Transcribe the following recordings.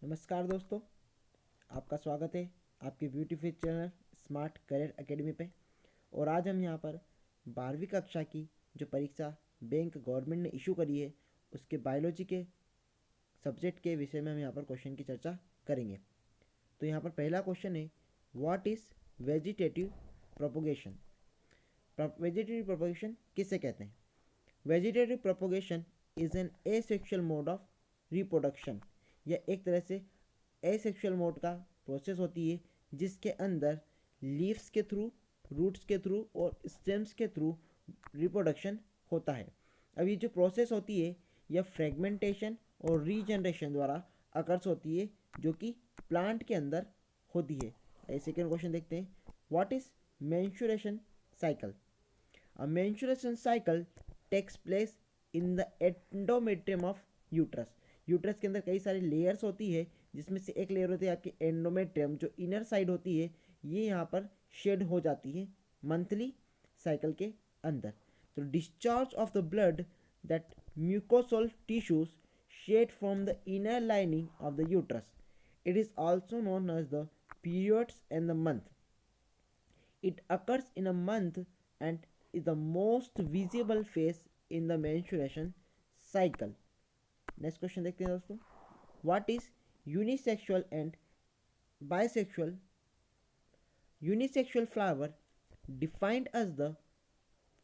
नमस्कार दोस्तों, आपका स्वागत है आपके beautiful channel smart career academy पे। और आज हम यहाँ पर 12वीं कक्षा की जो परीक्षा बैंक गवर्नमेंट ने इशू करी है उसके बायोलॉजी के सब्जेक्ट के विषय में हम यहाँ पर क्वेश्चन की चर्चा करेंगे। तो यहाँ पर पहला क्वेश्चन है, what is vegetative propagation. Vegetative propagation किसे कहते हैं? Vegetative propagation is an asexual mode of reproduction. यह एक तरह से एसेक्सुअल मोड का प्रोसेस होती है जिसके अंदर लीव्स के थ्रू, रूट्स के थ्रू और स्टेम्स के थ्रू रिप्रोडक्शन होता है। अब ये जो प्रोसेस होती है यह फ्रेगमेंटेशन और रीजनरेशन द्वारा अकर्स होती है जो कि प्लांट के अंदर होती है। सेकेंड क्वेश्चन देखते हैं, what is menstruation cycle. A menstruation cycle takes place in the endometrium of uterus. Uterus के अंदर कई सारी लेयर्स होती है जिसमें से एक लेयर होती है आपकी एंडोमेट्रियम, जो इनर साइड होती है ये यहाँ पर शेड हो जाती है मंथली साइकिल के अंदर। तो discharge of the blood that mucosal tissues shed from the inner lining of the uterus. It is also known as the periods and the month. It occurs in a month and is the most visible phase in the menstruation cycle. Next question देखते हैं दोस्तों, what is unisexual and bisexual. Unisexual flower defined as the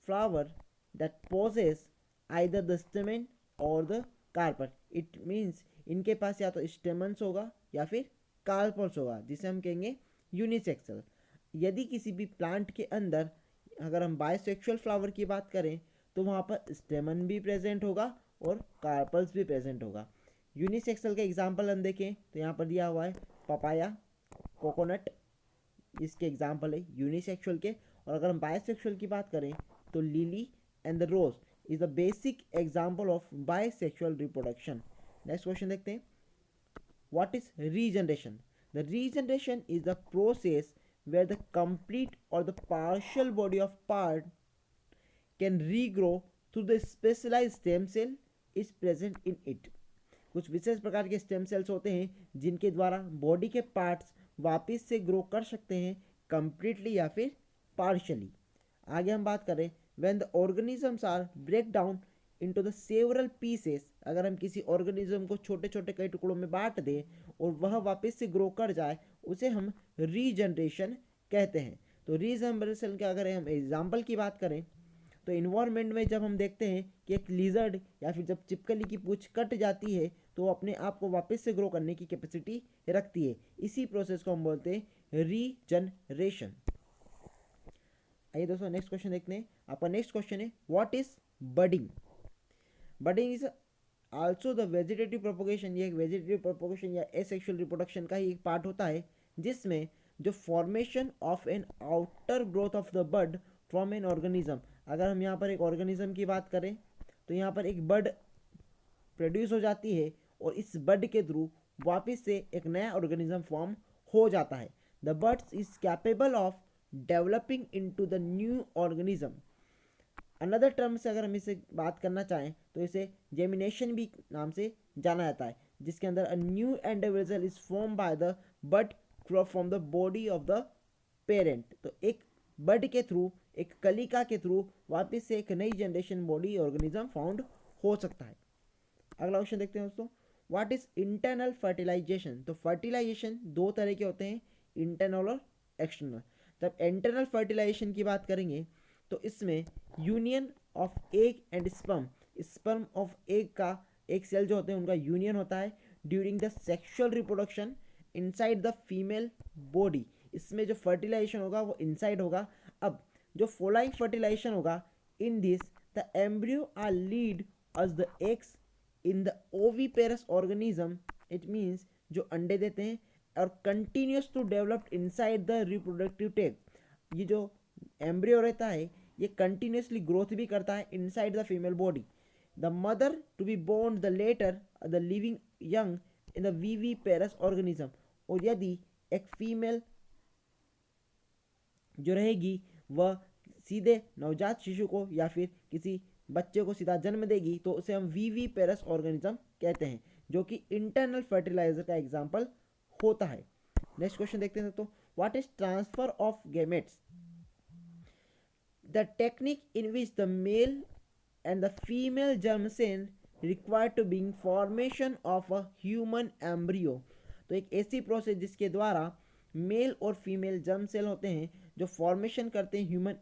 flower that possess either the stamen और the carpel. It means इनके पास या तो stamens होगा या फिर कार्पल्स होगा, जिसे हम कहेंगे यूनिसेक्सुअल। यदि किसी भी प्लांट के अंदर अगर हम बाइसेक्सुअल फ्लावर की बात करें तो वहाँ पर स्टेमन भी प्रेजेंट होगा और कार्पल्स भी प्रेजेंट होगा। यूनिसेक्सुअल का एग्जाम्पल हम देखें तो यहाँ पर दिया हुआ है पपाया, कोकोनट, इसके एग्जाम्पल है यूनिसेक्सुअल के। और अगर हम बाइसेक्सुअल की बात करें तो lily and the rose is the basic example of bisexual reproduction. Next question देखते हैं, what is regeneration. The regeneration is the process where the complete or the partial body of part can regrow through the specialized stem cell is present in it. कुछ विशेष प्रकार के stem cells होते हैं जिनके द्वारा body के parts वापस से ग्रो कर सकते हैं कंप्लीटली या फिर पार्शियली। आगे हम बात करें, when the organisms are break down into the several pieces. अगर हम किसी ऑर्गेनिज्म को छोटे छोटे कई टुकड़ों में बांट दें और वह वापस से ग्रो कर जाए उसे हम रीजनरेशन कहते हैं। तो रीजनरेशन का अगर हम एग्जाम्पल की बात करें तो इन्वायरमेंट में जब हम देखते हैं कि एक लिजर्ड या फिर जब चिपकली की पूंछ कट जाती है तो वो अपने आप को वापस से ग्रो करने की कैपेसिटी रखती है। इसी प्रोसेस को हम बोलते हैं रीजनरेशन। आइए दोस्तों नेक्स्ट क्वेश्चन देखते हैं। आपका नेक्स्ट क्वेश्चन है, what is budding. Budding is also the vegetative propagation. ये एक वेजिटेटिव प्रोपोगेशन या एसेक्सुअल रिप्रोडक्शन का ही एक पार्ट होता है जिसमें जो formation of an outer growth of the bud from an organism. अगर हम यहाँ पर एक ऑर्गेनिज्म की बात करें तो यहाँ पर एक बड प्रोड्यूस हो जाती है और इस बड के थ्रू वापस से एक नया ऑर्गेनिज्म फॉर्म हो जाता है। The buds is capable of developing into the new organism. Another term से अगर हम इसे बात करना चाहें तो इसे जेमिनेशन भी नाम से जाना जाता है, जिसके अंदर a new individual is form by the bud from the body of the parent. तो एक बड के थ्रू, एक कलिका के थ्रू वापस से एक नई जनरेशन बॉडी ऑर्गेनिज्म फाउंड हो सकता है। अगला क्वेश्चन देखते हैं दोस्तों, व्हाट इज इंटरनल फर्टिलाइजेशन। तो फर्टिलाइजेशन दो तरह के होते हैं, इंटरनल और एक्सटर्नल। जब इंटरनल फर्टिलाइजेशन की बात करेंगे तो इसमें union of egg and sperm, sperm of egg का एक सेल जो होते हैं उनका यूनियन होता है during the sexual reproduction inside the female body. इसमें जो फर्टिलाइजेशन होगा वो इनसाइड होगा। अब जो फॉलोइंग फर्टिलाइजेशन होगा, in this the embryo are lead us the eggs in the oviparous organism. It means जो अंडे देते हैं और continues to develop inside the reproductive tract. ये जो एम्ब्रियो रहता है ये कंटिन्यूसली ग्रोथ भी करता है inside the female body. The mother to be born the later the living young in the viviparous organism. और यदि एक फीमेल जो रहेगी वह सीधे नवजात शिशु को या फिर किसी बच्चे को सीधा जन्म देगी तो उसे हम विविपेरस ऑर्गेनिज्म कहते हैं। जो कि इंटरनल फर्टिलाइजर का एग्जाम्पल होता है। नेक्स्ट क्वेश्चन देखते हैं दोस्तों, what is transfer of gametes? The technique in which the male and the female germ cell required to being formation of a human embryo। तो एक ऐसी प्रोसेस जिसके द्वारा मेल और फीमेल जर्म सेल होते हैं जो फॉर्मेशन करते हैं ह्यूमन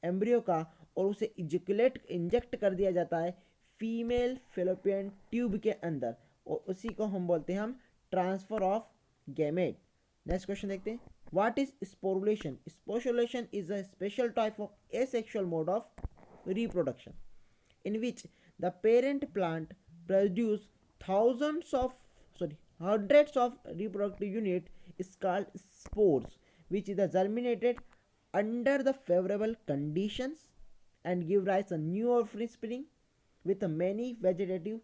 एम्ब्रियो का, और उसे इंजेक्ट कर दिया जाता है फीमेल फेलोपियन ट्यूब के अंदर, और उसी को हम बोलते हैं हम transfer of gamete. Next question देखते हैं, what is sporulation? Sporulation is a special type of asexual mode of reproduction in which the parent plant produce hundreds of reproductive units is called spores, which is germinated under the favorable conditions and give rise a new offspring with a many vegetative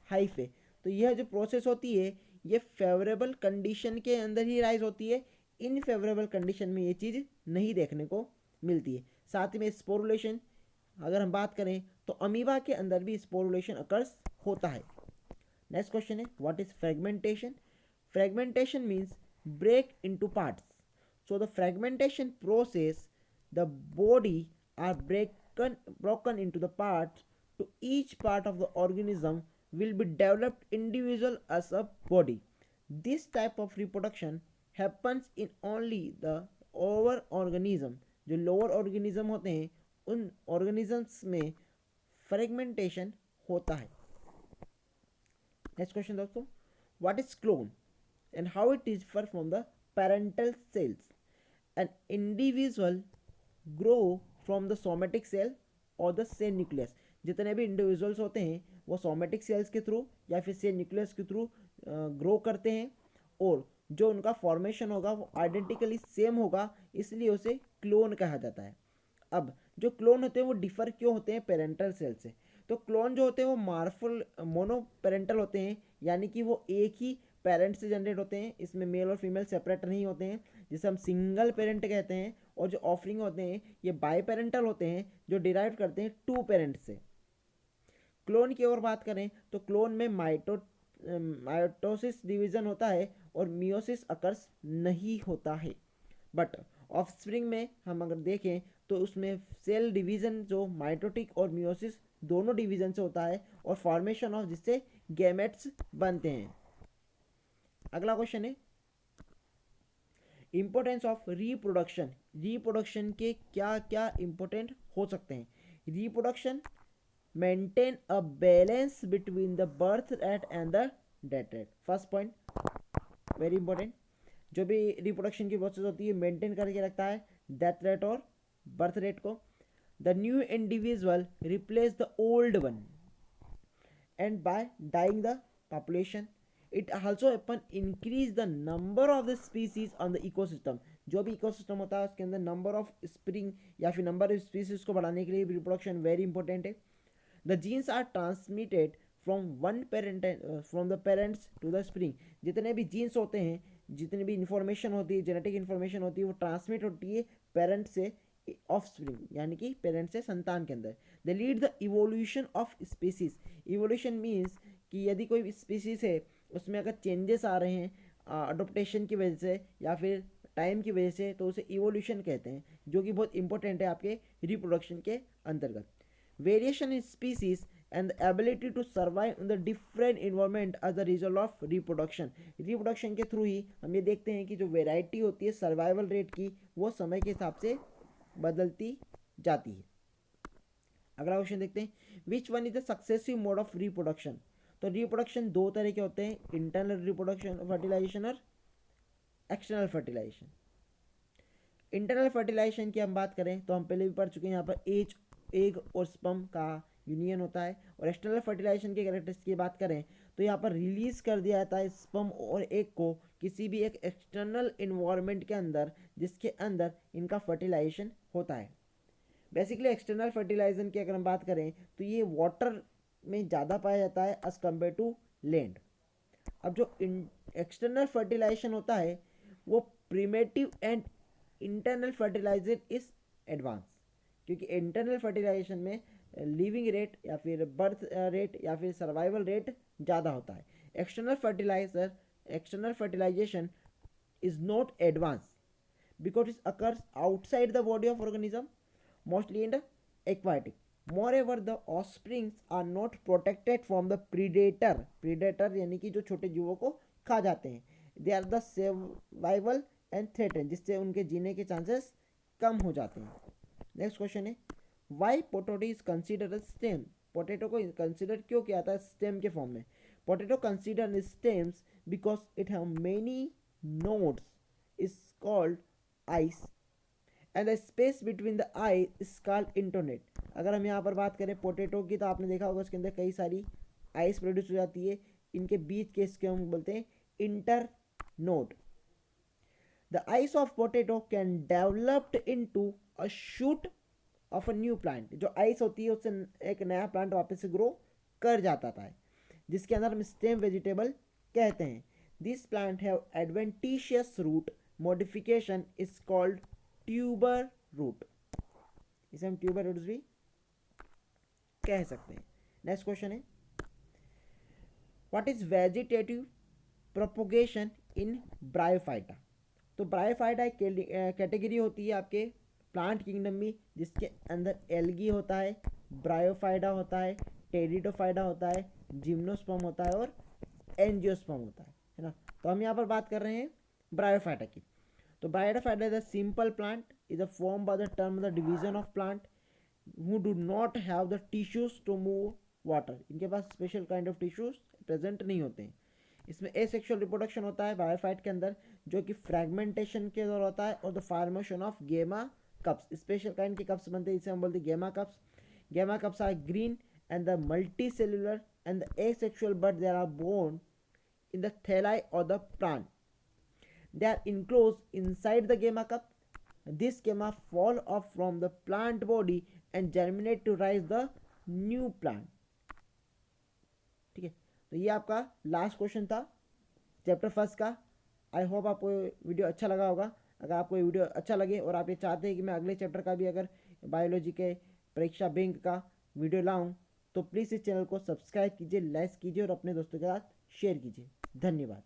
hyphae। तो यह जो process होती है ये favourable condition के अंदर ही rise होती है, इनफेवरेबल कंडीशन में ये चीज़ नहीं देखने को मिलती है। साथ ही में स्पोरुलेशन अगर हम बात करें तो अमीबा के अंदर भी स्पोरुलेशन अकर्स होता है। नेक्स्ट क्वेश्चन है, what is fragmentation? Fragmentation means break into parts. So the fragmentation process the body are broken into the parts to each part of the organism will be developed individual as a body। This type of reproduction happens in only the over organism। जो lower organism होते हैं उन organisms में fragmentation होता है। Next question दोस्तों, what is clone and how it is differ from the parental cells? An individual grow from the somatic cell और the cell nucleus. जितने भी इंडिविजुअल्स होते हैं वो सोमेटिक सेल्स के थ्रू या फिर सेल न्यूक्लियस के थ्रू ग्रो करते हैं, और जो उनका फॉर्मेशन होगा वो आइडेंटिकली सेम होगा, इसलिए उसे क्लोन कहा जाता है। अब जो क्लोन होते हैं वो डिफर क्यों होते हैं पेरेंटल सेल से? तो क्लोन जो होते हैं वो मार्फुल मोनो पेरेंटल होते हैं, यानी कि वो एक ही पेरेंट से जनरेट होते हैं, इसमें मेल और फीमेल सेपरेट नहीं होते हैं, जिसे हम सिंगल पेरेंट कहते हैं। और जो ऑफरिंग होते हैं ये बाई पेरेंटल होते हैं जो डिराइव करते हैं टू पेरेंट से। क्लोन की ओर बात करें तो क्लोन में माइटोसिस डिवीजन होता है और मियोसिस अकर्स नहीं होता है। बट ऑफस्प्रिंग में हम अगर देखें तो उसमें सेल डिवीजन जो माइटोटिक और मियोसिस दोनों डिवीजन से होता है, और फॉर्मेशन ऑफ जिससे गैमेट्स बनते हैं। अगला क्वेश्चन है, इंपॉर्टेंस ऑफ रिप्रोडक्शन। रिप्रोडक्शन के क्या क्या इंपॉर्टेंट हो सकते हैं? Reproduction maintain a balance between the birth rate and the death rate. First point very important, जो भी रिप्रोडक्शन की प्रोसेस होती है मेंटेन करके रखता है डेथ रेट और बर्थ रेट को। The new individual replace the old one and by dying the population it also upon increase the number of the species on the ecosystem. जो भी इकोसिस्टम होता है उसके अंदर नंबर ऑफ स्प्रिंग या फिर नंबर ऑफ स्पीसीज को बढ़ाने के लिए रिप्रोडक्शन वेरी इंपॉर्टेंट है। The genes are transmitted from one parent from the parents to the spring. जितने भी जीन्स होते हैं, जितनी भी इंफॉर्मेशन होती है, जेनेटिक इंफॉर्मेशन होती है, वो ट्रांसमिट होती है पेरेंट से ऑफ स्प्रिंग, यानी कि पेरेंट से संतान के अंदर। They lead the evolution of species. Evolution means कि यदि कोई स्पीसीज है उसमें अगर चेंजेस आ रहे हैं अडोप्टेशन की वजह से या फिर टाइम की वजह से, तो उसे इवोल्यूशन कहते हैं, जो कि बहुत इंपॉर्टेंट है आपके रिप्रोडक्शन के अंतर्गत। Variation in species and the ability to survive in the different environment as a result of reproduction। Reproduction के थ्रू ही हम ये देखते हैं कि जो वेराइटी होती है सर्वाइवल रेट की वो समय के हिसाब से बदलती जाती है। अगला क्वेश्चन देखते हैं, which one is the successive mode of reproduction? तो रिप्रोडक्शन दो तरह के होते हैं, इंटरनल रिप्रोडक्शन फर्टिलाइजेशन और एक्सटर्नल फर्टिलाइजेशन। इंटरनल फर्टिलाइजेशन की हम बात करें तो हम पहले भी पढ़ चुके हैं, यहाँ पर एग और स्पर्म का यूनियन होता है। और एक्सटर्नल फर्टिलाइजेशन के कैरेक्टरिस्टिक्स की बात करें तो यहाँ पर रिलीज कर दिया जाता है स्पर्म और एग को किसी भी एक एक्सटर्नल इन्वायरमेंट के अंदर, जिसके अंदर इनका फर्टिलाइजेशन होता है। बेसिकली एक्सटर्नल फर्टिलाइजेशन की अगर हम बात करें तो ये वाटर में ज़्यादा पाया जाता है एज कम्पेयर टू लैंड। अब जो एक्सटर्नल फर्टिलाइजेशन होता है वो primitive and internal fertilisation is advance, क्योंकि इंटरनल फर्टिलाइजेशन में लिविंग रेट या फिर बर्थ रेट या फिर सर्वाइवल रेट ज़्यादा होता है। External fertilization is not advanced because it occurs outside the body of organism, mostly in the aquatic. Moreover, the offsprings are not protected from the predator यानी कि जो छोटे जीवों को खा जाते हैं. They are the survival and threaten, जिससे उनके जीने के चांसेस कम हो जाते हैं. नेक्स्ट क्वेश्चन है, why potato is consider stem. Potato को कंसिडर क्यों किया था स्टेम के फॉर्म में. Potato consider stems because it have many nodes is called eyes and the space between the eye is called internet. अगर हम यहाँ पर बात करें पोटैटो की, तो आपने देखा होगा उसके अंदर कई सारी आइस प्रोड्यूस हो जाती है. इनके बीच के इसके हम बोलते हैं inter node. The ice of potato can developed into a shoot of a new plant. जो आइस होती है उससे एक नया प्लांट वापस से ग्रो कर जाता था, जिसके अंदर हम स्टेम वेजिटेबल कहते हैं. This plant have adventitious root modification is called tuber root. इसे हम ट्यूबर रूट्स भी कह सकते हैं. नेक्स्ट क्वेश्चन है, what is vegetative propagation in Bryophyta. तो ब्रायोफाइटा एक कैटेगरी होती है आपके प्लांट किंगडम में, जिसके अंदर एल्गी होता है, ब्रायोफाइटा होता है, टेरिडोफाइटा होता है, जिम्नोस्पर्म होता है और एंजियोस्पर्म होता है ना. तो हम यहाँ पर बात कर रहे हैं ब्रायोफाइटा की. तो bryophyta is a simple plant is a form by the term the division of plant who do not have the tissues to move water. इनके पास special kind of tissues present नहीं होते हैं. इसमें एसेक्सुअल रिप्रोडक्शन होता है bryophyte के अंदर, जो कि फ्रेगमेंटेशन के दौरान होता है, और the formation of gemma cups. Special kind के कप्स बनते हैं, इसे हम बोलते हैं gemma cups. Gemma cups are green and the multi cellular and the asexual but they are born in the thalli और the plant. They are enclosed inside the gamma cup. This gamma fall off from the plant body and germinate to rise the new plant. ठीक है, तो ये आपका last question था chapter first का. I hope आपको video अच्छा लगा होगा. अगर आपको ये वीडियो अच्छा लगे और आप ये चाहते हैं कि मैं अगले चैप्टर का भी अगर बायोलॉजी के परीक्षा बैंक का वीडियो लाऊं, तो प्लीज़ इस चैनल को सब्सक्राइब कीजिए, लाइक कीजिए और अपने दोस्तों के साथ शेयर कीजिए. धन्यवाद.